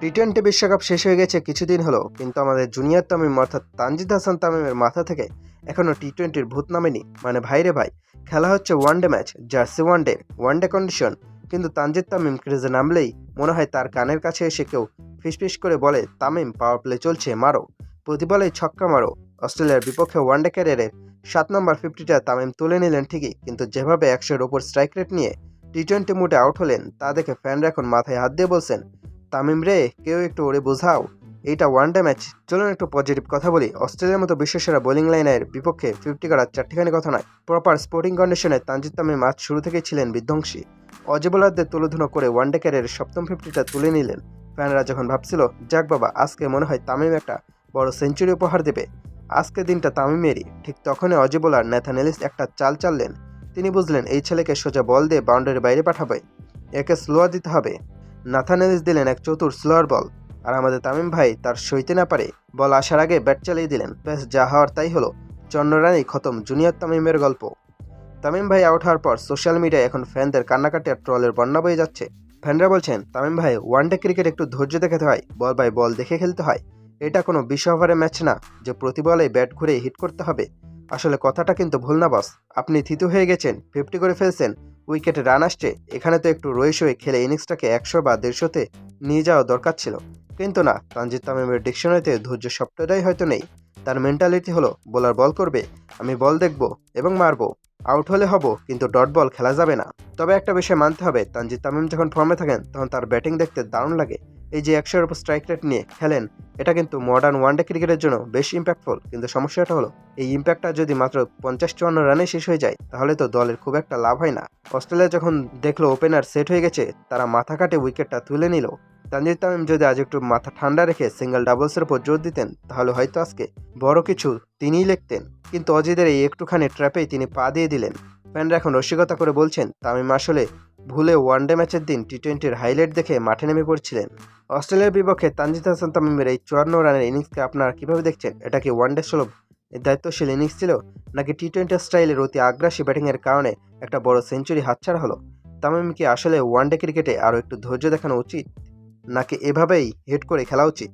টি-20 বিশ্বকাপ শেষ হয়ে গেছে কিছুদিন হলো, কিন্তু আমাদের জুনিয়র তামিম অর্থাৎ তানজিদ হাসান তামিমের মাথা থেকে এখনো টি-20-র ভূত নামেনি। মানে ভাইরে ভাই, খেলা হচ্ছে one day match, jersey one day condition, কিন্তু তানজিদ তামিম ক্রিজে নামলেই মনে হয় তার কানের কাছে এসে কেউ ফিসফিস করে বলে, তামিম পাওয়ার প্লে চলছে, মারো, প্রতি বলেই ছক্কা মারো। অস্ট্রেলিয়ার বিপক্ষে ওয়ানডে ক্যারিয়ারের 7 নম্বর 50টা তামিম তুলে নিলেন ঠিকই, কিন্তু যেভাবে 100-এর ওপর স্ট্রাইক রেট নিয়ে টি-20 মুডে আউট হলেন তা দেখে ফ্যানরা এখন মাথায় হাত দিয়ে বলছেন, তামিম রে, কেউ একটু ওরে বোঝাও, এইটা ওয়ানডে ম্যাচ। চলুন একটু পজিটিভ কথা বলি। অস্ট্রেলিয়ার মতো বিশ্বসেরা বোলিং লাইনের বিপক্ষে 50 করার চারটিখানি কথা নয়। প্রপার স্পোর্টিং কন্ডিশনে তানজিদ তামিম ম্যাচ শুরু থেকেই ছিলেন বিধ্বংসী। অজি বোলারদের তুলোধুনো করে ওয়ানডে ক্যারিয়ারের 7ম 50টা তুলে নিলেন। ফ্যানরা যখন ভাবছিল, যাক বাবা, আজকে মনে হয় তামিম একটা বড় সেঞ্চুরি উপহার দেবে, আজকে দিনটা তামিমেরই, ঠিক তখনই অজি বোলার ন্যাথান এলিস একটা চাল চাললেন। তিনি বুঝলেন এই ছেলেকে সোজা বল দিয়ে বাউন্ডারির বাইরে পাঠাবে, একে স্লোয়ার দিতে হবে। নাথান এলিস দিলেন এক চতুর স্লোয়ার বল, আর আমাদের তামিম ভাই তার সইতে না পারে বল আসার আগে ব্যাট চালিয়ে দিলেন। ব্যাস, যা হওয়ার তাই হলো। 54 রানেই খতম জুনিয়র তামিমের গল্প। তামিম ভাই আউট হওয়ার পর সোশ্যাল মিডিয়ায় এখন ফ্যানদের কান্নাকাটি আর ট্রলের বন্যা বয়ে যাচ্ছে। ফ্যানরা বলছেন, তামিম ভাই, ওয়ানডে ক্রিকেট একটু ধৈর্য দেখাতে হয়, বল বাই বল দেখে খেলতে হয়। এটা কোনো 20 ওভারের ম্যাচ না যে প্রতি বলেই ব্যাট ঘুরে হিট করতে হবে। আসলে কথাটা কিন্তু ভুল না বস, আপনি থিতু হয়ে গেছেন, 50 করে ফেলছেন, উইকেটে রান আসছে, এখানে তো একটু রয়ে শয়ে খেলে ইনিংসটাকে 100 বা 150-তে নিয়ে যাওয়া দরকার ছিল। কিন্তু না, তানজিদ তামিমের ডিকশনারিতে ধৈর্য শব্দটাই হয়তো নেই। তার মেন্টালিটি হলো, বোলার বল করবে, আমি বল দেখব এবং মারবো, আউট হলে হব, কিন্তু ডট বল খেলা যাবে না। তবে একটা বিষয় মানতে হবে, তানজিদ তামিম যখন ফর্মে থাকেন তখন তার ব্যাটিং দেখতে দারুণ লাগে। এই যে 100-এর উপর স্ট্রাইক রেট নিয়ে খেলেন, এটা কিন্তু মডার্ন ওয়ানডে ক্রিকেটের জন্য বেশ ইম্প্যাক্টফুল। কিন্তু সমস্যাটা হলো, এই ইম্প্যাক্টটা যদি মাত্র 50-54 রানে শেষ হয়ে যায়, তাহলে তো দলের খুব একটা লাভ হয় না। অস্ট্রেলিয়া যখন দেখলো ওপেনার সেট হয়ে গেছে, তারা মাথা কাটে উইকেটটা তুলে নিল। তানজিদ তামিম যদি আজ একটু মাথা ঠান্ডা রেখে সিঙ্গেল ডাবলসের উপর জোর দিতেন, তাহলে হয়তো আজকে বড় কিছু তিনিই লিখতেন। কিন্তু অজিদের এই একটুখানি ট্র্যাপেই তিনি পা দিয়ে দিলেন। ফ্যানরা এখন রসিকতা করে বলছেন, তামিম আসলে ভুলে ওয়ানডে ম্যাচের দিন টি-20-র হাইলাইট দেখে মাঠে নেমে পড়ছিলেন। অস্ট্রেলিয়ার বিপক্ষে তানজিদ হাসান তামিমের এই 54 রানের ইনিংসকে আপনারা কিভাবে দেখছেন? এটা কি ওয়ানডে সুলভ দায়িত্বশীল ইনিংস ছিল, নাকি টি-20 স্টাইলের অতি আগ্রাসী ব্যাটিংয়ের কারণে একটা বড় সেঞ্চুরি হাতছাড়া হলো? তামিম কি আসলে ওয়ানডে ক্রিকেটে আরও একটু ধৈর্য দেখানো উচিত, নাকি এভাবেই হিট করে খেলা উচিত?